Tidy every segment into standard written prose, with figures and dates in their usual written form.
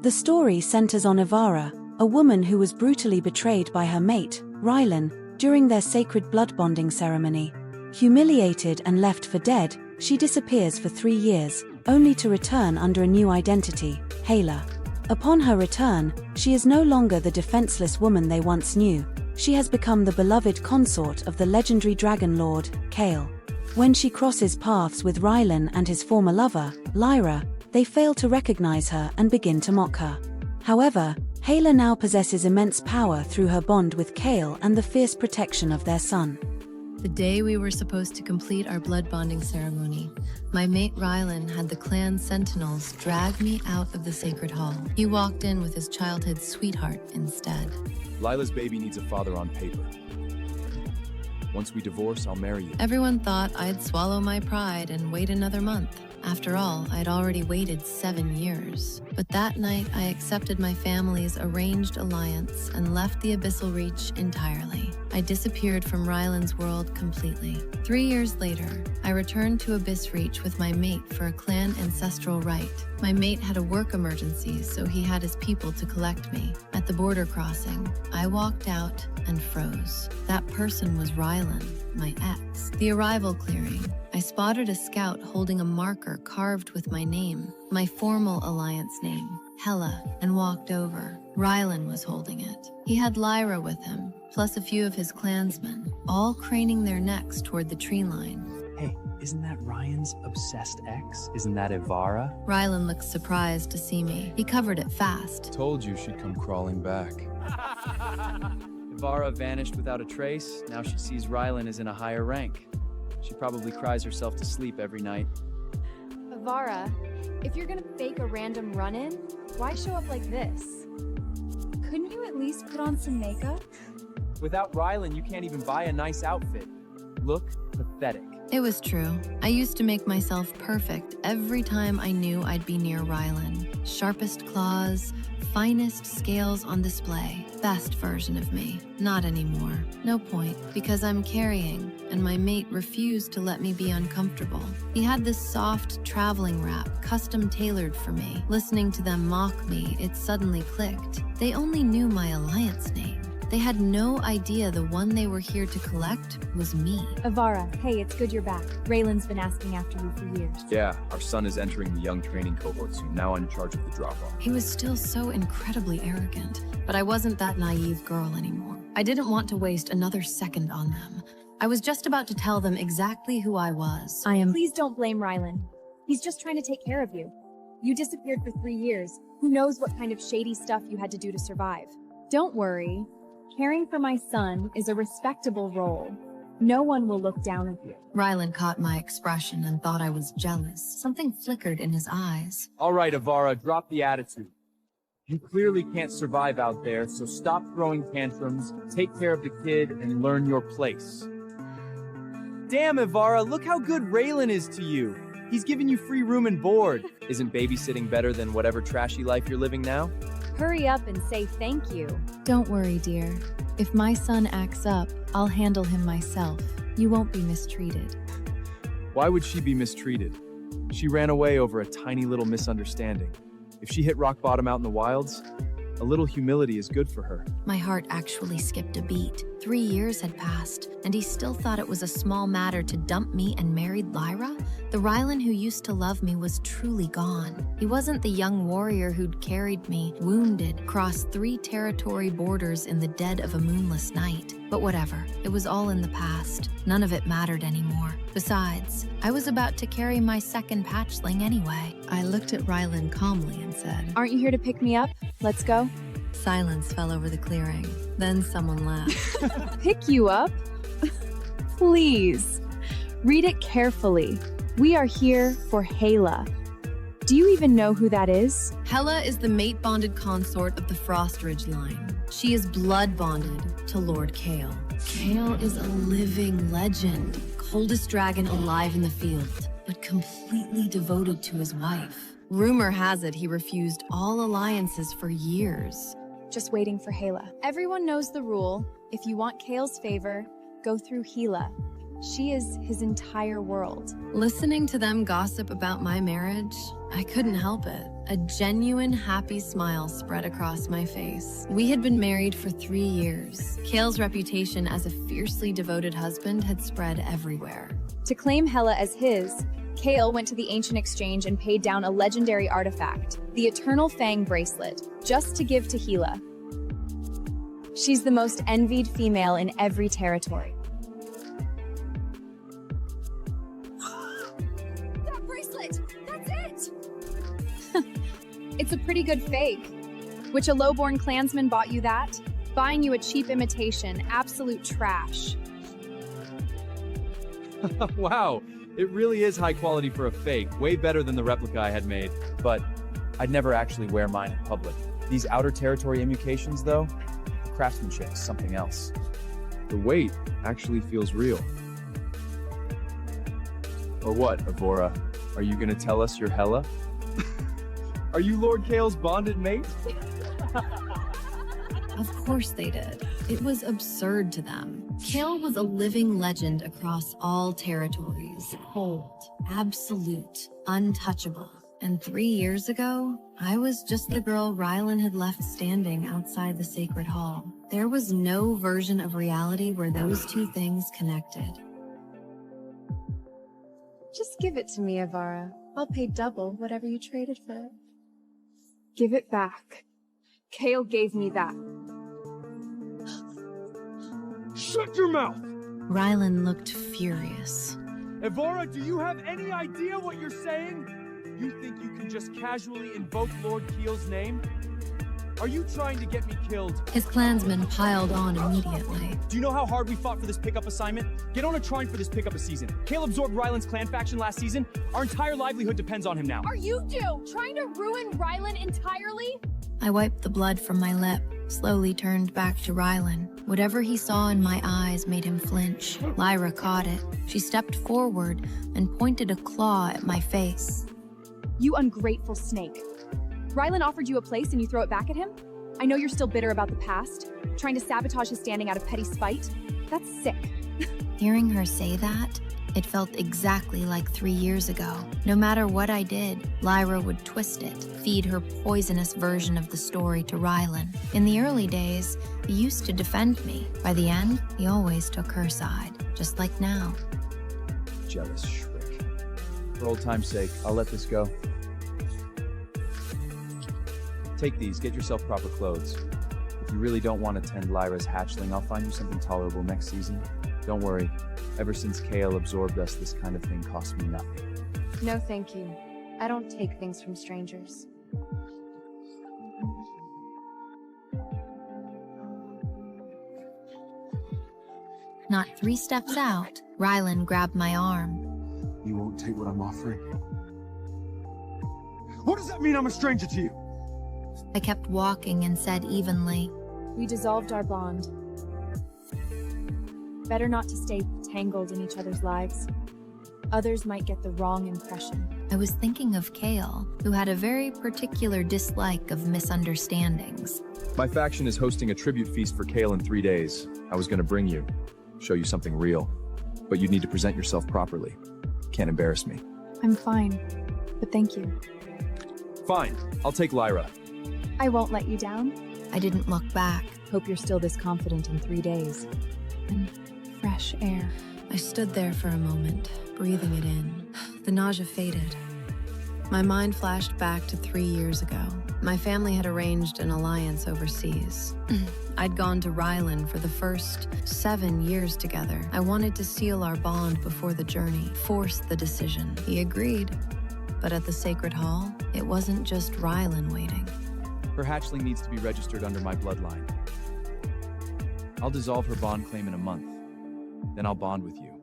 The story centers on Evara, a woman who was brutally betrayed by her mate, Rylan, during their sacred blood bonding ceremony. Humiliated and left for dead, she disappears for 3 years, only to return under a new identity, Hela. Upon her return, she is no longer the defenseless woman they once knew. She has become the beloved consort of the legendary dragon lord, Kael. When she crosses paths with Rylan and his former lover, Lyra, they fail to recognize her and begin to mock her. However, Hela now possesses immense power through her bond with Kael and the fierce protection of their son. The day we were supposed to complete our blood bonding ceremony, my mate Rylan had the clan sentinels drag me out of the sacred hall. He walked in with his childhood sweetheart instead. Lila's baby needs a father on paper. Once we divorce, I'll marry you. Everyone thought I'd swallow my pride and wait another month. After all, I'd already waited 7 years. But that night, I accepted my family's arranged alliance and left the Abyssal Reach entirely. I disappeared from Rylan's world completely. 3 years later, I returned to Abyss Reach with my mate for a clan ancestral rite. My mate had a work emergency, so he had his people to collect me. At the border crossing, I walked out and froze. That person was Rylan, my ex. The arrival clearing, I spotted a scout holding a marker carved with my name, my formal alliance name, Hela, and walked over. Rylan was holding it. He had Lyra with him, plus a few of his clansmen, all craning their necks toward the tree line. Hey, isn't that Ryan's obsessed ex? Isn't that Evara? Rylan looked surprised to see me. He covered it fast. Told you she'd come crawling back. Evara vanished without a trace. Now she sees Rylan is in a higher rank. She probably cries herself to sleep every night. Evara, if you're gonna fake a random run-in, why show up like this? Couldn't you at least put on some makeup? Without Rylan, you can't even buy a nice outfit. Look pathetic. It was true. I used to make myself perfect every time I knew I'd be near Rylan. Sharpest claws, finest scales on display. Best version of me. Not anymore. No point, because I'm carrying, and my mate refused to let me be uncomfortable. He had this soft traveling wrap, custom tailored for me. Listening to them mock me, it suddenly clicked. They only knew my alliance name. They had no idea the one they were here to collect was me. Evara, hey, it's good you're back. Raylan's been asking after you for years. Yeah, our son is entering the young training cohort soon. Now I'm in charge of the drop-off. He was still so incredibly arrogant, but I wasn't that naive girl anymore. I didn't want to waste another second on them. I was just about to tell them exactly who I was. Please don't blame Rylan. He's just trying to take care of you. You disappeared for 3 years. Who knows what kind of shady stuff you had to do to survive. Don't worry. Caring for my son is a respectable role. No one will look down at you. Rylan caught my expression and thought I was jealous. Something flickered in his eyes. All right, Evara, drop the attitude. You clearly can't survive out there, so stop throwing tantrums, take care of the kid, and learn your place. Damn, Evara, look how good Rylan is to you. He's giving you free room and board. Isn't babysitting better than whatever trashy life you're living now? Hurry up and say thank you. Don't worry, dear. If my son acts up, I'll handle him myself. You won't be mistreated. Why would she be mistreated? She ran away over a tiny little misunderstanding. If she hit rock bottom out in the wilds, a little humility is good for her. My heart actually skipped a beat. 3 years had passed, and he still thought it was a small matter to dump me and married Lyra? The Rylan who used to love me was truly gone. He wasn't the young warrior who'd carried me, wounded, across 3 territory borders in the dead of a moonless night. But whatever, it was all in the past. None of it mattered anymore. Besides, I was about to carry my second patchling anyway. I looked at Rylan calmly and said, Aren't you here to pick me up? Let's go. Silence fell over the clearing. Then someone laughed. Pick you up? Please. Read it carefully. We are here for Hela. Do you even know who that is? Hela is the mate-bonded consort of the Frost Ridge line. She is blood-bonded to Lord Kael. Kael is a living legend, coldest dragon alive in the field, but completely devoted to his wife. Rumor has it he refused all alliances for years. Just waiting for Hela. Everyone knows the rule. If you want Kael's favor, go through Hela. She is his entire world. Listening to them gossip about my marriage, I couldn't help it. A genuine happy smile spread across my face. We had been married for 3 years. Kael's reputation as a fiercely devoted husband had spread everywhere. To claim Hela as his, Kael went to the ancient exchange and paid down a legendary artifact, the Eternal Fang Bracelet, just to give to Hela. She's the most envied female in every territory. That bracelet! That's it! It's a pretty good fake. Which a lowborn clansman bought you that? Buying you a cheap imitation, absolute trash. Wow, it really is high quality for a fake, way better than the replica I had made. But I'd never actually wear mine in public. These outer territory imitations, though, the craftsmanship is something else. The weight actually feels real. Or what, Evora? Are you gonna tell us you're Hela? Are you Lord Kael's bonded mate? Of course they did. It was absurd to them. Kael was a living legend across all territories. Cold, absolute, untouchable. And 3 years ago, I was just the girl Rylan had left standing outside the sacred hall. There was no version of reality where those two things connected. Just give it to me, Evara. I'll pay double whatever you traded for it. Give it back. Kael gave me that. Shut your mouth! Rylan looked furious. Evora, do you have any idea what you're saying? You think you can just casually invoke Lord Kael's name? Are you trying to get me killed? His clansmen piled on immediately. Do you know how hard we fought for this pickup assignment? Get on a trine for this pickup a season. Kael absorbed Rylan's clan faction last season. Our entire livelihood depends on him now. Are you two trying to ruin Rylan entirely? I wiped the blood from my lip, slowly turned back to Rylan. Whatever he saw in my eyes made him flinch. Lyra caught it. She stepped forward and pointed a claw at my face. You ungrateful snake. Rylan offered you a place and you throw it back at him? I know you're still bitter about the past, trying to sabotage his standing out of petty spite. That's sick. Hearing her say that, it felt exactly like 3 years ago. No matter what I did, Lyra would twist it, feed her poisonous version of the story to Rylan. In the early days, he used to defend me. By the end, he always took her side, just like now. Jealous shriek. For old time's sake, I'll let this go. Take these, get yourself proper clothes. If you really don't want to tend Lyra's hatchling, I'll find you something tolerable next season. Don't worry, ever since Kael absorbed us, this kind of thing cost me nothing. No, thank you. I don't take things from strangers. Not 3 steps out, Rylan grabbed my arm. You won't take what I'm offering? What does that mean I'm a stranger to you? I kept walking and said evenly, We dissolved our bond. Better not to stay tangled in each other's lives. Others might get the wrong impression. I was thinking of Kael, who had a very particular dislike of misunderstandings. My faction is hosting a tribute feast for Kael in 3 days. I was gonna bring you, show you something real. But you'd need to present yourself properly. Can't embarrass me. I'm fine, but thank you. Fine, I'll take Lyra. I won't let you down. I didn't look back. Hope you're still this confident in 3 days. And fresh air. I stood there for a moment, breathing it in. The nausea faded. My mind flashed back to 3 years ago. My family had arranged an alliance overseas. I'd gone to Rylan for the first 7 years together. I wanted to seal our bond before the journey, force the decision. He agreed. But at the Sacred Hall, it wasn't just Rylan waiting. Her hatchling needs to be registered under my bloodline. I'll dissolve her bond claim in a month. Then I'll bond with you.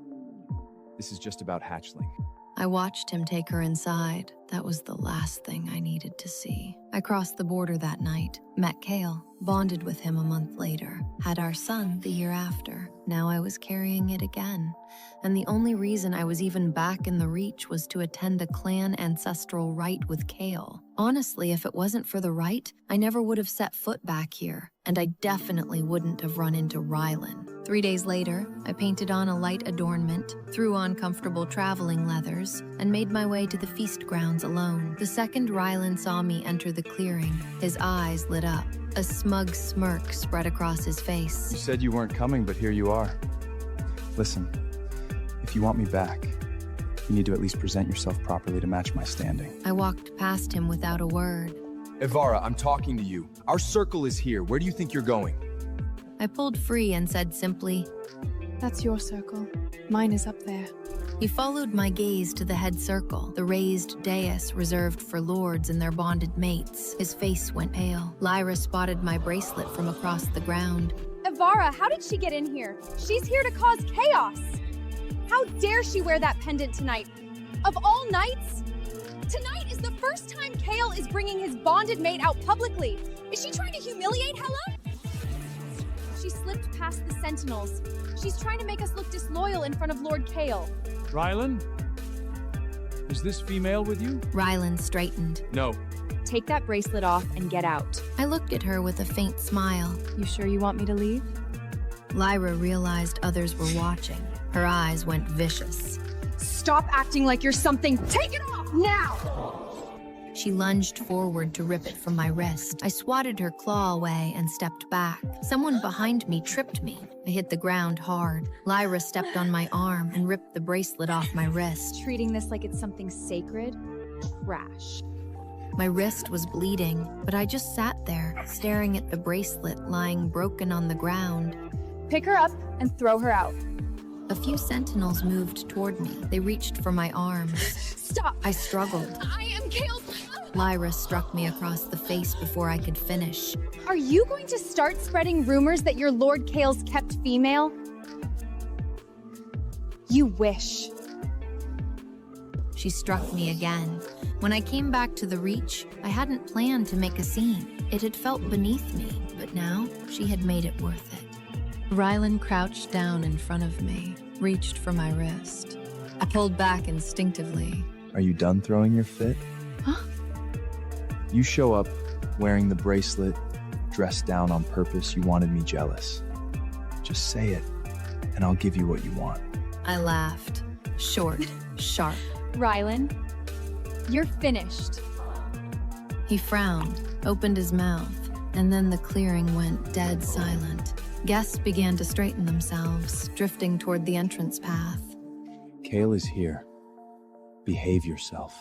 This is just about hatchling. I watched him take her inside. That was the last thing I needed to see. I crossed the border that night, met Kael, bonded with him a month later, had our son the year after. Now I was carrying it again. And the only reason I was even back in the Reach was to attend a clan ancestral rite with Kael. Honestly, if it wasn't for the rite, I never would have set foot back here, and I definitely wouldn't have run into Rylan. 3 days later, I painted on a light adornment, threw on comfortable traveling leathers, and made my way to the feast grounds alone. The second Rylan saw me enter the clearing, his eyes lit up. A smug smirk spread across his face. You said you weren't coming, but here you are. Listen, if you want me back, you need to at least present yourself properly to match my standing. I walked past him without a word. Evara, I'm talking to you. Our circle is here. Where do you think you're going? I pulled free and said simply, That's your circle. Mine is up there. He followed my gaze to the head circle, the raised dais reserved for lords and their bonded mates. His face went pale. Lyra spotted my bracelet from across the ground. Evara, how did she get in here? She's here to cause chaos! How dare she wear that pendant tonight? Of all nights? Tonight is the first time Kael is bringing his bonded mate out publicly. Is she trying to humiliate Hela? She slipped past the sentinels. She's trying to make us look disloyal in front of Lord Kael. Rylan? Is this female with you? Rylan straightened. No. Take that bracelet off and get out. I looked at her with a faint smile. You sure you want me to leave? Lyra realized others were watching. Her eyes went vicious. Stop acting like you're something. Take it off now! She lunged forward to rip it from my wrist. I swatted her claw away and stepped back. Someone behind me tripped me. I hit the ground hard. Lyra stepped on my arm and ripped the bracelet off my wrist. Treating this like it's something sacred? Trash. My wrist was bleeding, but I just sat there, staring at the bracelet lying broken on the ground. Pick her up and throw her out. A few sentinels moved toward me. They reached for my arms. Stop! I struggled. I am Kael's... Lyra struck me across the face before I could finish. Are you going to start spreading rumors that your Lord Kael's kept female? You wish. She struck me again. When I came back to the Reach, I hadn't planned to make a scene. It had felt beneath me, but now she had made it worth it. Rylan crouched down in front of me, reached for my wrist. I pulled back instinctively. Are you done throwing your fit? Huh? You show up wearing the bracelet, dressed down on purpose. You wanted me jealous. Just say it, and I'll give you what you want. I laughed. Short, sharp. Rylan, you're finished. He frowned, opened his mouth, and then the clearing went dead silent. Guests began to straighten themselves, drifting toward the entrance path. Kael is here. Behave yourself.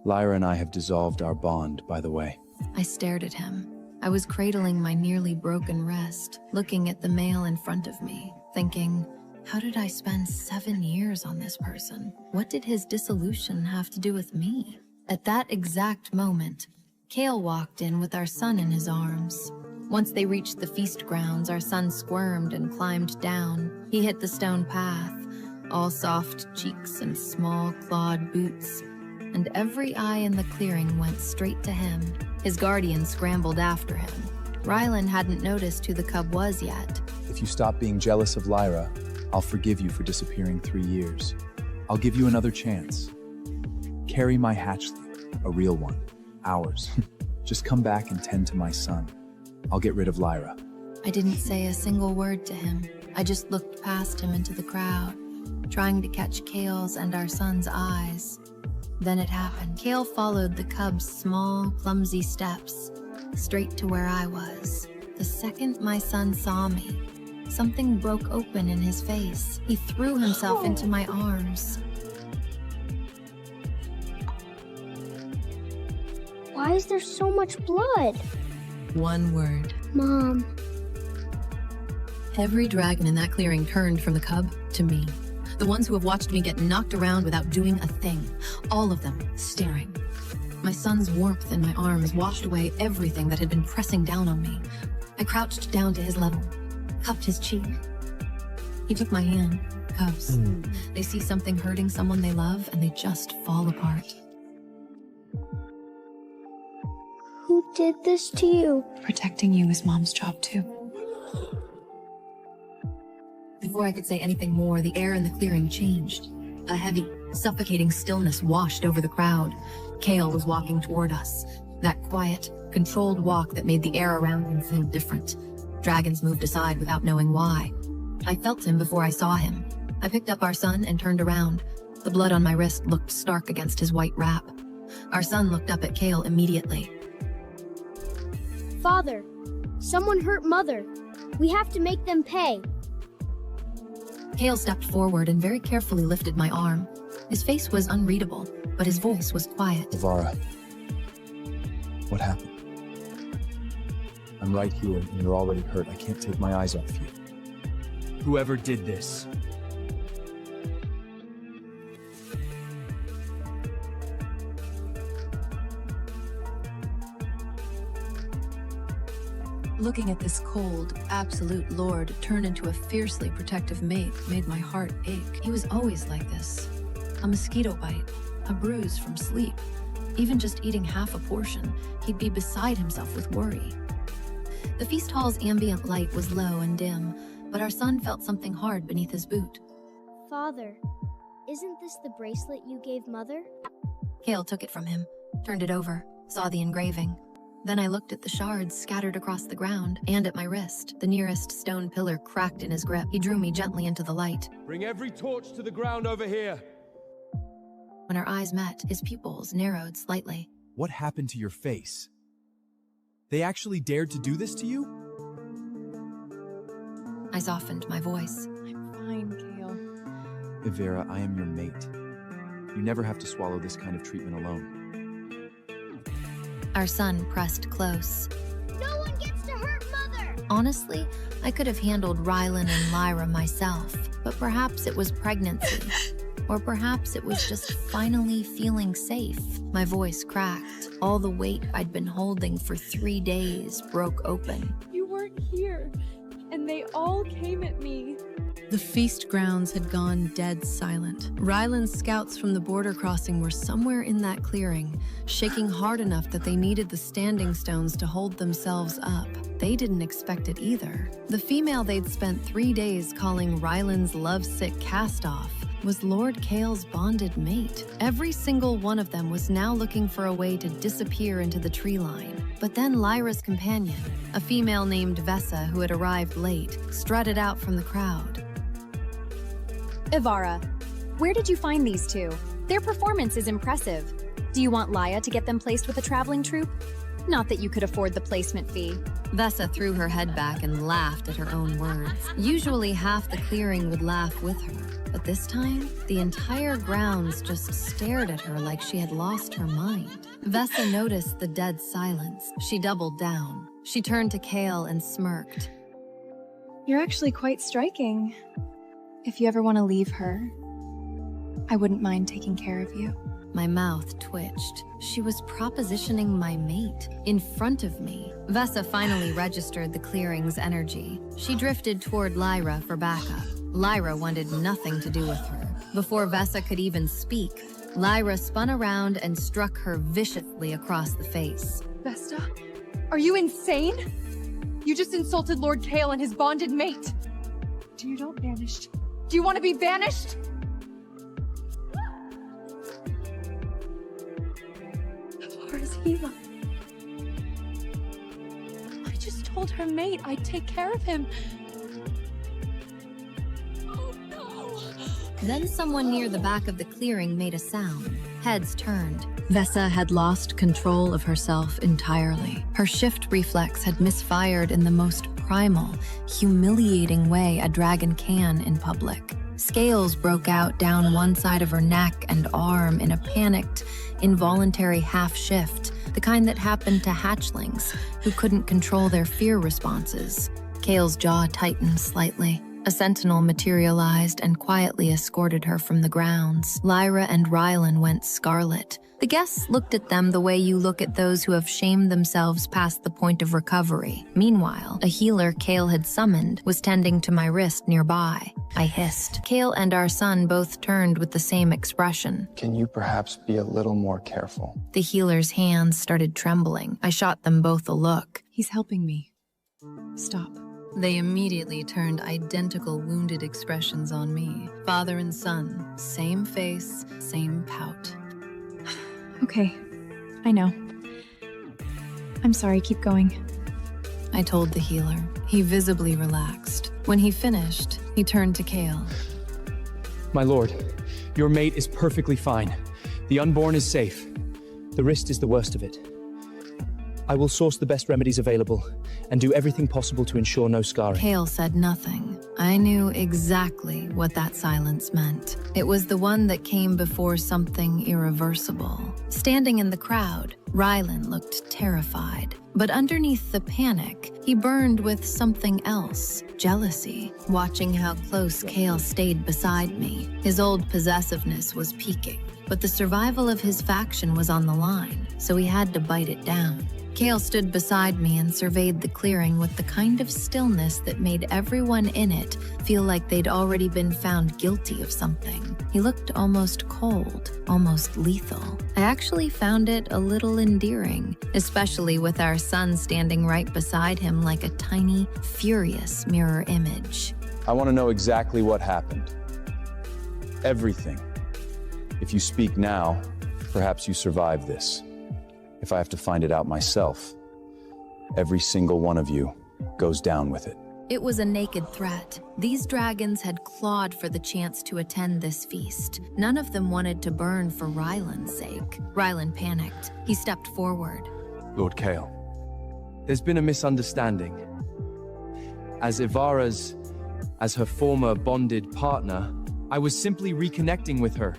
Lyra and I have dissolved our bond, by the way. I stared at him. I was cradling my nearly broken wrist, looking at the male in front of me, thinking, how did I spend 7 years on this person? What did his dissolution have to do with me? At that exact moment, Kael walked in with our son in his arms. Once they reached the feast grounds, our son squirmed and climbed down. He hit the stone path, all soft cheeks and small clawed boots, and every eye in the clearing went straight to him. His guardian scrambled after him. Rylan hadn't noticed who the cub was yet. If you stop being jealous of Lyra, I'll forgive you for disappearing 3 years. I'll give you another chance. Carry my hatchling, a real one, ours. Just come back and tend to my son. I'll get rid of Lyra. I didn't say a single word to him. I just looked past him into the crowd, trying to catch Kael's and our son's eyes. Then it happened. Kael followed the cub's small, clumsy steps, straight to where I was. The second my son saw me, something broke open in his face. He threw himself into my arms. Why is there so much blood? One word. Mom. Every dragon in that clearing turned from the cub to me. The ones who have watched me get knocked around without doing a thing. All of them staring. My son's warmth in my arms washed away everything that had been pressing down on me. I crouched down to his level, cupped his cheek. He took my hand. Cubs. They see something hurting someone they love and they just fall apart. Who did this to you? Protecting you is Mom's job too. Before I could say anything more, the air in the clearing changed. A heavy, suffocating stillness washed over the crowd. Kael was walking toward us. That quiet, controlled walk that made the air around him feel different. Dragons moved aside without knowing why. I felt him before I saw him. I picked up our son and turned around. The blood on my wrist looked stark against his white wrap. Our son looked up at Kael immediately. Father, someone hurt Mother. We have to make them pay. Kael stepped forward and very carefully lifted my arm. His face was unreadable, but his voice was quiet. Evara, what happened? I'm right here, and you're already hurt. I can't take my eyes off you. Whoever did this. Looking at this cold, absolute lord turn into a fiercely protective mate made my heart ache. He was always like this. A mosquito bite, a bruise from sleep. Even just eating half a portion, he'd be beside himself with worry. The feast hall's ambient light was low and dim, but our son felt something hard beneath his boot. Father, isn't this the bracelet you gave Mother? Kael took it from him, turned it over, saw the engraving. Then I looked at the shards scattered across the ground and at my wrist. The nearest stone pillar cracked in his grip. He drew me gently into the light. Bring every torch to the ground over here. When our eyes met, his pupils narrowed slightly. What happened to your face? They actually dared to do this to you? I softened my voice. I'm fine, Kael. Evara, I am your mate. You never have to swallow this kind of treatment alone. Our son pressed close. No one gets to hurt Mother! Honestly, I could have handled Rylan and Lyra myself, but perhaps it was pregnancy. Or perhaps it was just finally feeling safe. My voice cracked. All the weight I'd been holding for 3 days broke open. You weren't here, and they all came at me. The feast grounds had gone dead silent. Rylan's scouts from the border crossing were somewhere in that clearing, shaking hard enough that they needed the standing stones to hold themselves up. They didn't expect it either. The female they'd spent 3 days calling Rylan's lovesick cast-off was Lord Kael's bonded mate. Every single one of them was now looking for a way to disappear into the tree line. But then Lyra's companion, a female named Vesa who had arrived late, strutted out from the crowd. Evara, where did you find these two? Their performance is impressive. Do you want Lyra to get them placed with a traveling troupe? Not that you could afford the placement fee. Vesa threw her head back and laughed at her own words. Usually half the clearing would laugh with her, but this time, the entire grounds just stared at her like she had lost her mind. Vesa noticed the dead silence. She doubled down. She turned to Kael and smirked. You're actually quite striking. If you ever want to leave her, I wouldn't mind taking care of you. My mouth twitched. She was propositioning my mate in front of me. Vesa finally registered the clearing's energy. She drifted toward Lyra for backup. Lyra wanted nothing to do with her. Before Vesa could even speak, Lyra spun around and struck her viciously across the face. Vesta, are you insane? You just insulted Lord Kael and his bonded mate. Do you not banished? Do you want to be banished? Where's Hela? I just told her mate I'd take care of him. Oh no! Then someone near the back of the clearing made a sound. Heads turned. Vesa had lost control of herself entirely. Her shift reflex had misfired in the most primal, humiliating way a dragon can in public. Scales broke out down one side of her neck and arm in a panicked, involuntary half-shift, the kind that happened to hatchlings who couldn't control their fear responses. Kael's jaw tightened slightly. A sentinel materialized and quietly escorted her from the grounds. Lyra and Rylan went scarlet. The guests looked at them the way you look at those who have shamed themselves past the point of recovery. Meanwhile, a healer Kael had summoned was tending to my wrist nearby. I hissed. Kael and our son both turned with the same expression. Can you perhaps be a little more careful? The healer's hands started trembling. I shot them both a look. He's helping me. Stop. They immediately turned identical wounded expressions on me. Father and son, same face, same pout. Okay, I know. I'm sorry, keep going. I told the healer. He visibly relaxed. When he finished, he turned to Kael. My lord, your mate is perfectly fine. The unborn is safe. The wrist is the worst of it. I will source the best remedies available and do everything possible to ensure no scarring. Kael said nothing. I knew exactly what that silence meant. It was the one that came before something irreversible. Standing in the crowd, Rylan looked terrified. But underneath the panic, he burned with something else, jealousy. Watching how close Kael stayed beside me, his old possessiveness was peaking. But the survival of his faction was on the line, so he had to bite it down. Kael stood beside me and surveyed the clearing with the kind of stillness that made everyone in it feel like they'd already been found guilty of something. He looked almost cold, almost lethal. I actually found it a little endearing, especially with our son standing right beside him like a tiny, furious mirror image. I want to know exactly what happened. Everything. If you speak now, perhaps you survive this. If I have to find it out myself, every single one of you goes down with it. It was a naked threat. These dragons had clawed for the chance to attend this feast. None of them wanted to burn for Rylan's sake. Rylan panicked. He stepped forward. Lord Kael, There's been a misunderstanding. As her former bonded partner, I was simply reconnecting with her.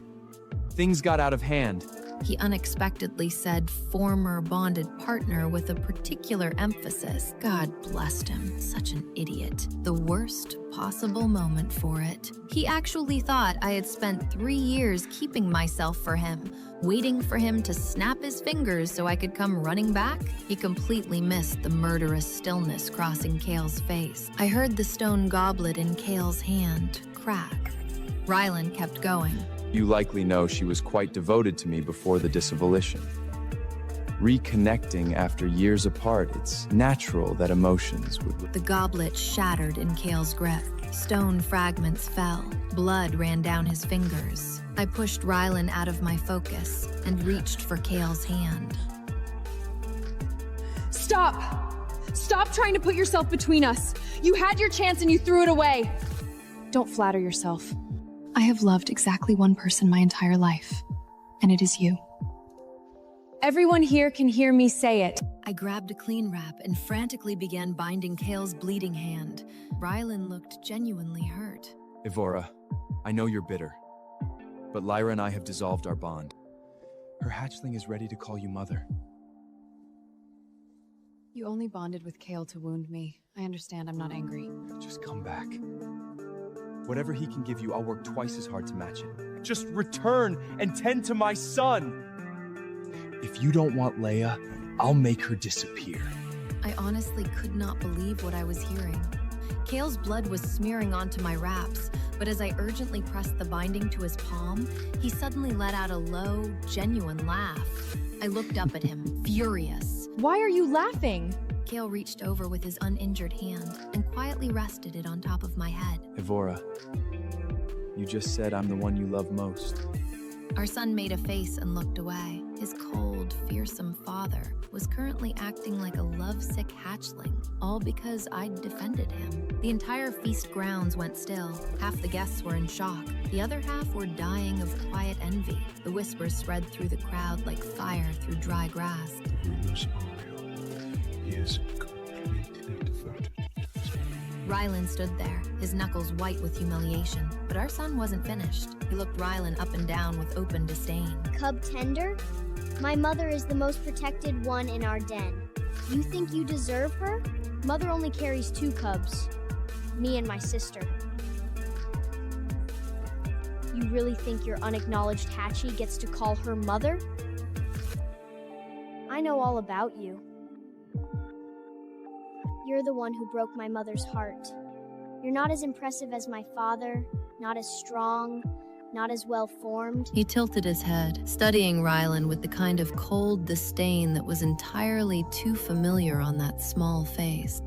Things got out of hand. He unexpectedly said former bonded partner with a particular emphasis. God blessed him. Such an idiot. The worst possible moment for it. He actually thought I had spent 3 years keeping myself for him, waiting for him to snap his fingers so I could come running back. He completely missed the murderous stillness crossing Kael's face. I heard the stone goblet in Kael's hand crack. Rylan kept going. you likely know she was quite devoted to me before the disavolition. Reconnecting after years apart, it's natural that emotions would... The goblet shattered in Kael's grip. Stone fragments fell. Blood ran down his fingers. I pushed Rylan out of my focus and reached for Kael's hand. Stop! Stop trying to put yourself between us. You had your chance and you threw it away. Don't flatter yourself. I have loved exactly one person my entire life, and it is you. Everyone here can hear me say it. I grabbed a clean wrap and frantically began binding Kael's bleeding hand. Rylan looked genuinely hurt. Evara, I know you're bitter, but Lyra and I have dissolved our bond. Her hatchling is ready to call you mother. You only bonded with Kael to wound me. I understand, I'm not angry. Just come back. Whatever he can give you, I'll work twice as hard to match it. Just return and tend to my son! If you don't want Leia, I'll make her disappear. I honestly could not believe what I was hearing. Kael's blood was smearing onto my wraps, but as I urgently pressed the binding to his palm, he suddenly let out a low, genuine laugh. I looked up at him, furious. Why are you laughing? Kael reached over with his uninjured hand and quietly rested it on top of my head. Evara, you just said I'm the one you love most. Our son made a face and looked away. His cold, fearsome father was currently acting like a lovesick hatchling, all because I'd defended him. The entire feast grounds went still. Half the guests were in shock. The other half were dying of quiet envy. The whispers spread through the crowd like fire through dry grass. The rumors are real. He is completely devoted. Rylan stood there, his knuckles white with humiliation. But our son wasn't finished. He looked Rylan up and down with open disdain. Cub tender? My mother is the most protected one in our den. You think you deserve her? Mother only carries 2 cubs. Me and my sister. You really think your unacknowledged Hatchie gets to call her mother? I know all about you. You're the one who broke my mother's heart. You're not as impressive as my father, not as strong, not as well-formed. He tilted his head, studying Rylan with the kind of cold disdain that was entirely too familiar on that small face.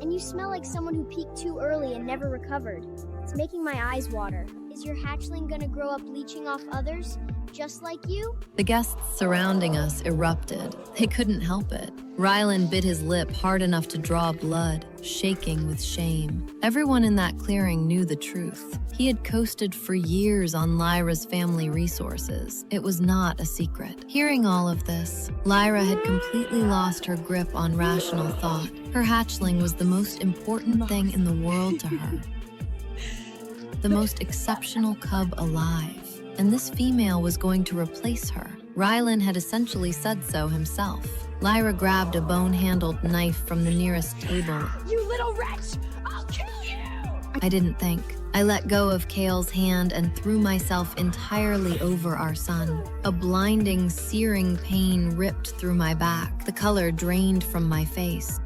And you smell like someone who peaked too early and never recovered. It's making my eyes water. Is your hatchling gonna grow up leeching off others, just like you? The guests surrounding us erupted. They couldn't help it. Rylan bit his lip hard enough to draw blood, shaking with shame. Everyone in that clearing knew the truth. He had coasted for years on Lyra's family resources. It was not a secret. Hearing all of this, Lyra had completely lost her grip on rational thought. Her hatchling was the most important thing in the world to her. The most exceptional cub alive. And this female was going to replace her. Rylan had essentially said so himself. Lyra grabbed a bone-handled knife from the nearest table. You little wretch! I'll kill you! I didn't think. I let go of Kael's hand and threw myself entirely over our son. A blinding, searing pain ripped through my back. The color drained from my face.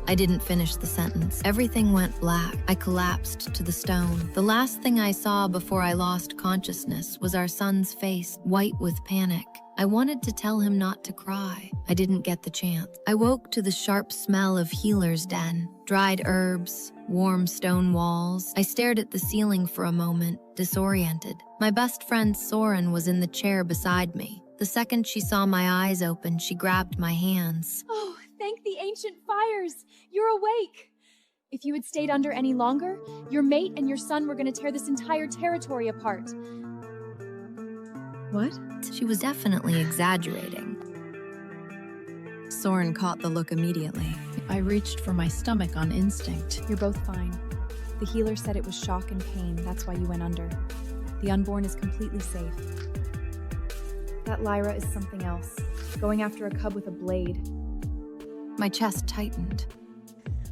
I didn't finish the sentence. Everything went black. I collapsed to the stone. The last thing I saw before I lost consciousness was our son's face, white with panic. I wanted to tell him not to cry. I didn't get the chance. I woke to the sharp smell of Healer's den. Dried herbs, warm stone walls. I stared at the ceiling for a moment, disoriented. My best friend Soren was in the chair beside me. The second she saw my eyes open, she grabbed my hands. Oh, thank the ancient fires! You're awake! If you had stayed under any longer, your mate and your son were going to tear this entire territory apart. What? She was definitely exaggerating. Soren caught the look immediately. I reached for my stomach on instinct. You're both fine. The healer said it was shock and pain, that's why you went under. The unborn is completely safe. That Lyra is something else, going after a cub with a blade. My chest tightened.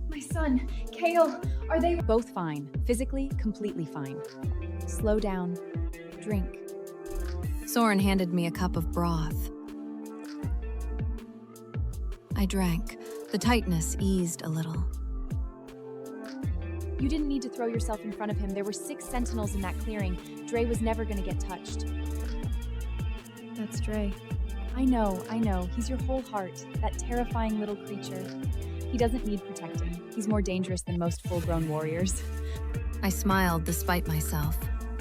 My son, Kael, are they both fine? Physically, completely fine. Slow down. Drink. Soren handed me a cup of broth. I drank. The tightness eased a little. You didn't need to throw yourself in front of him. There were 6 sentinels in that clearing. Dre was never going to get touched. That's Dre. I know. He's your whole heart. That terrifying little creature. He doesn't need protecting. He's more dangerous than most full-grown warriors. I smiled despite myself.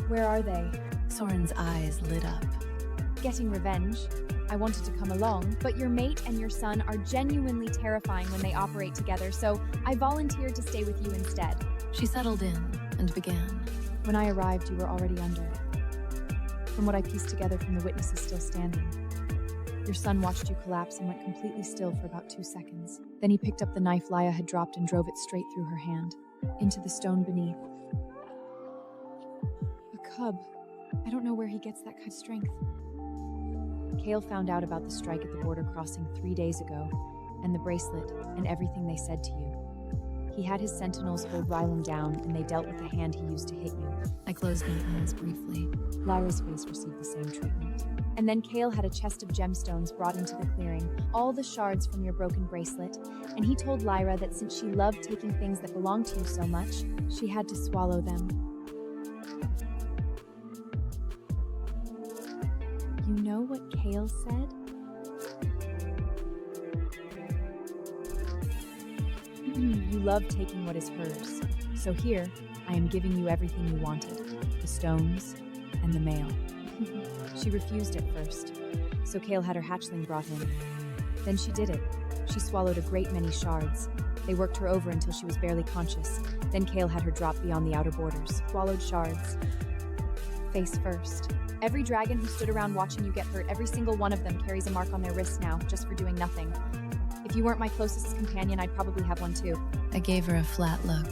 Where are they? Soren's eyes lit up. Getting revenge. I wanted to come along, but your mate and your son are genuinely terrifying when they operate together, so I volunteered to stay with you instead. She settled in and began. When I arrived, you were already under. From what I pieced together from the witnesses still standing, your son watched you collapse and went completely still for about 2 seconds. Then he picked up the knife Lyra had dropped and drove it straight through her hand, into the stone beneath. A cub. I don't know where he gets that kind of strength. Kael found out about the strike at the border crossing 3 days ago, and the bracelet, and everything they said to you. He had his sentinels hold Rylan down, and they dealt with the hand he used to hit you. I closed my eyes briefly. Lyra's face received the same treatment. And then Kael had a chest of gemstones brought into the clearing, all the shards from your broken bracelet, and he told Lyra that since she loved taking things that belonged to you so much, she had to swallow them. You know what Kael said? You love taking what is hers. So here, I am giving you everything you wanted. The stones and the mail. She refused at first, so Kael had her hatchling brought in. Then she did it. She swallowed a great many shards. They worked her over until she was barely conscious. Then Kael had her drop beyond the outer borders. Swallowed shards. Face first. Every dragon who stood around watching you get hurt, every single one of them carries a mark on their wrist now, just for doing nothing. If you weren't my closest companion, I'd probably have one too. I gave her a flat look.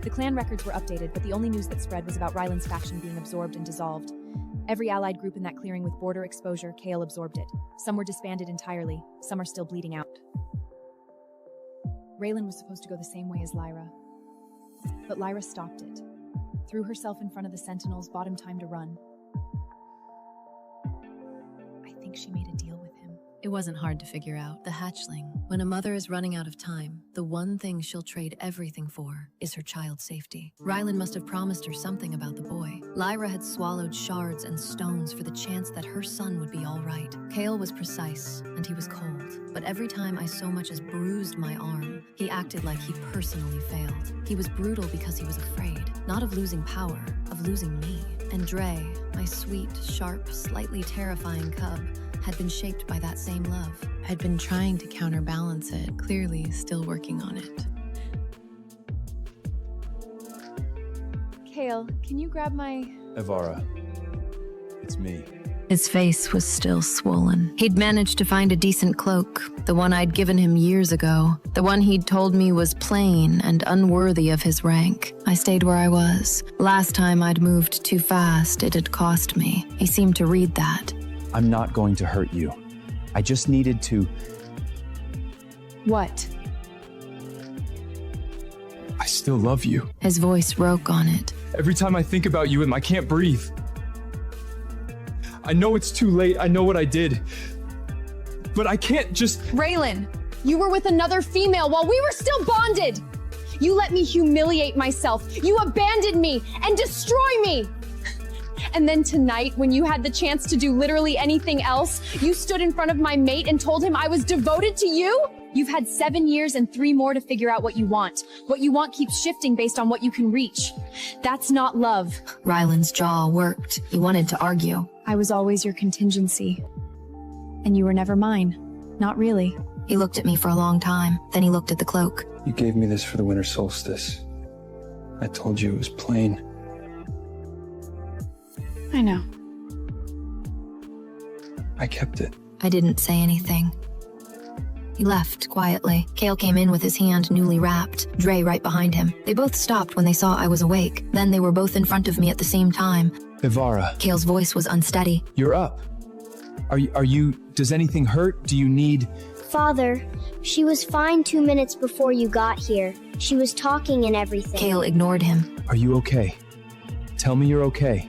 The clan records were updated, but the only news that spread was about Rylan's faction being absorbed and dissolved. Every allied group in that clearing with border exposure, Kael absorbed it. Some were disbanded entirely, some are still bleeding out. Rylan was supposed to go the same way as Lyra. But Lyra stopped it. Threw herself in front of the sentinels, bought him time to run. I think she made a deal with him. It wasn't hard to figure out. The hatchling. When a mother is running out of time, the one thing she'll trade everything for is her child's safety. Rylan must have promised her something about the boy. Lyra had swallowed shards and stones for the chance that her son would be all right. Kael was precise, and he was cold. But every time I so much as bruised my arm, he acted like he personally failed. He was brutal because he was afraid, not of losing power, of losing me. And Dre, my sweet, sharp, slightly terrifying cub, had been shaped by that same love. I'd been trying to counterbalance it, clearly still working on it. Kael, can you grab my... Evara, it's me. His face was still swollen. He'd managed to find a decent cloak, the one I'd given him years ago, the one he'd told me was plain and unworthy of his rank. I stayed where I was. Last time I'd moved too fast, it had cost me. He seemed to read that. I'm not going to hurt you. I just needed to... What? I still love you. His voice broke on it. Every time I think about you, I can't breathe. I know it's too late. I know what I did. But I can't just... Rylan, you were with another female while we were still bonded! You let me humiliate myself. You abandoned me and destroy me! And then tonight, when you had the chance to do literally anything else, you stood in front of my mate and told him I was devoted to you? You've had 7 years and 3 more to figure out what you want. What you want keeps shifting based on what you can reach. That's not love. Rylan's jaw worked. He wanted to argue. I was always your contingency. And you were never mine. Not really. He looked at me for a long time. Then he looked at the cloak. You gave me this for the winter solstice. I told you it was plain. I know. I kept it. I didn't say anything. He left quietly. Kael came in with his hand newly wrapped, Dre right behind him. They both stopped when they saw I was awake. Then they were both in front of me at the same time. Evara. Kael's voice was unsteady. You're up. Are you... Does anything hurt? Do you need... Father, she was fine 2 minutes before you got here. She was talking and everything. Kael ignored him. Are you okay? Tell me you're okay.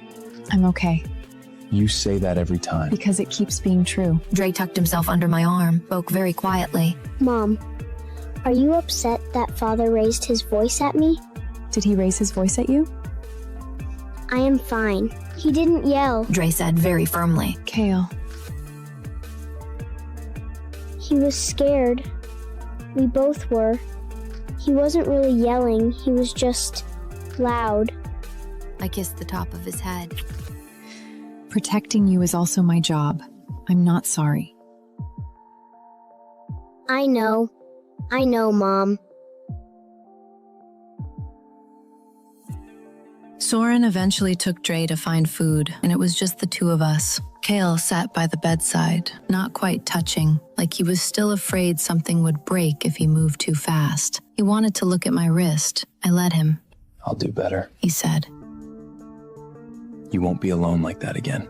I'm okay. You say that every time. Because it keeps being true. Dre tucked himself under my arm, spoke very quietly. Mom, are you upset that Father raised his voice at me? Did he raise his voice at you? I am fine. He didn't yell. Dre said very firmly. Kael. He was scared. We both were. He wasn't really yelling, he was just loud. I kissed the top of his head. Protecting you is also my job. I'm not sorry. I know, Mom. Soren eventually took Dre to find food, and it was just the two of us. Kael sat by the bedside, not quite touching, like he was still afraid something would break if he moved too fast. He wanted to look at my wrist. I let him. I'll do better. He said. You won't be alone like that again.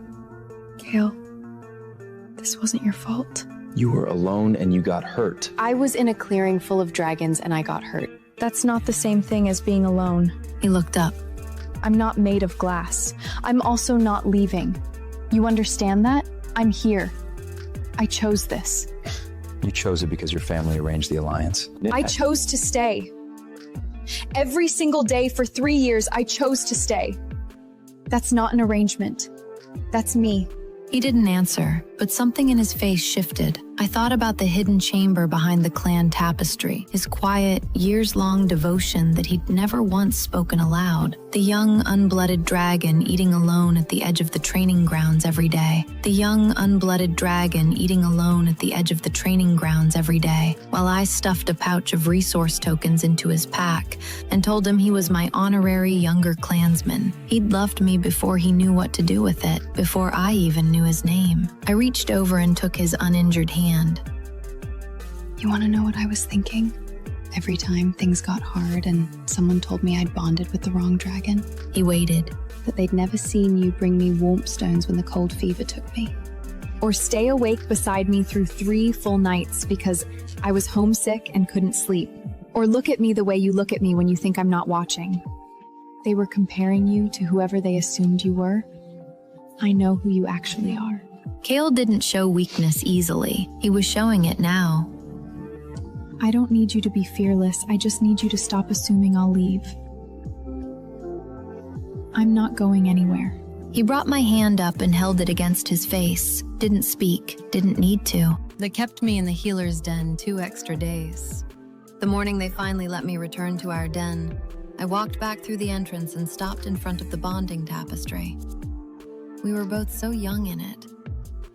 Kael, this wasn't your fault. You were alone and you got hurt. I was in a clearing full of dragons and I got hurt. That's not the same thing as being alone. He looked up. I'm not made of glass. I'm also not leaving. You understand that? I'm here. I chose this. You chose it because your family arranged the alliance. I chose to stay. Every single day for 3 years, I chose to stay. That's not an arrangement. That's me. He didn't answer, but something in his face shifted. I thought about the hidden chamber behind the clan tapestry, his quiet, years-long devotion that he'd never once spoken aloud. The young, unblooded dragon eating alone at the edge of the training grounds every day. The young, unblooded dragon eating alone at the edge of the training grounds every day, while I stuffed a pouch of resource tokens into his pack and told him he was my honorary younger clansman. He'd loved me before he knew what to do with it, before I even knew his name. I reached over and took his uninjured hand. You want to know what I was thinking? Every time things got hard and someone told me I'd bonded with the wrong dragon. He waited. That they'd never seen you bring me warmth stones when the cold fever took me. Or stay awake beside me through 3 full nights because I was homesick and couldn't sleep. Or look at me the way you look at me when you think I'm not watching. They were comparing you to whoever they assumed you were. I know who you actually are. Kael didn't show weakness easily. He was showing it now. I don't need you to be fearless. I just need you to stop assuming I'll leave. I'm not going anywhere. He brought my hand up and held it against his face. Didn't speak, didn't need to. That kept me in the healer's den 2 extra days. The morning they finally let me return to our den, I walked back through the entrance and stopped in front of the bonding tapestry. We were both so young in it.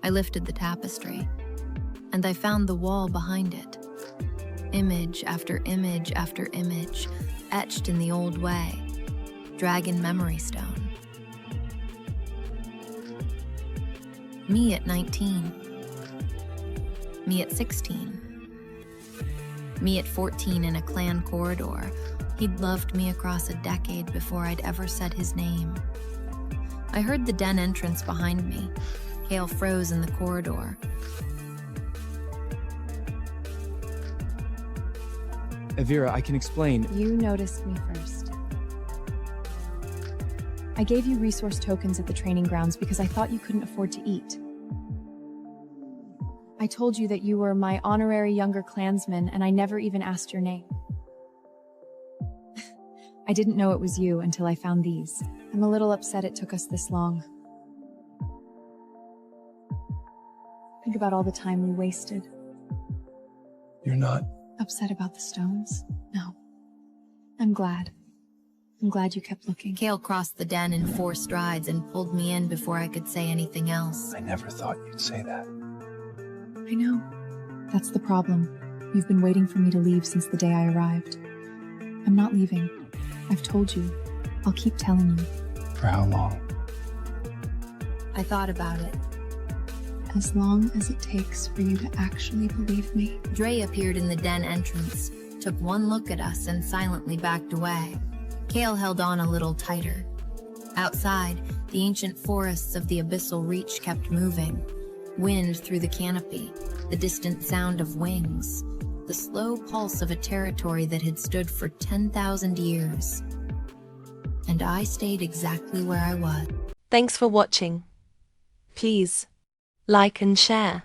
I lifted the tapestry, and I found the wall behind it. Image after image after image, etched in the old way. Dragon memory stone. Me at 19. Me at 16. Me at 14 in a clan corridor. He'd loved me across a decade before I'd ever said his name. I heard the den entrance behind me. Kael froze in the corridor. Evira, I can explain. You noticed me first. I gave you resource tokens at the training grounds because I thought you couldn't afford to eat. I told you that you were my honorary younger clansman, and I never even asked your name. I didn't know it was you until I found these. I'm a little upset it took us this long. Think about all the time we wasted. You're not Upset about the stones? No. I'm glad. I'm glad you kept looking. Kael crossed the den in 4 strides and pulled me in before I could say anything else. I never thought you'd say that. I know. That's the problem. You've been waiting for me to leave since the day I arrived. I'm not leaving. I've told you. I'll keep telling you. For how long? I thought about it. As long as it takes for you to actually believe me. Dre appeared in the den entrance, took one look at us and silently backed away. Kael held on a little tighter. Outside, the ancient forests of the abyssal reach kept moving. Wind through the canopy, the distant sound of wings, the slow pulse of a territory that had stood for 10,000 years. And I stayed exactly where I was. Thanks for watching. Please like and share.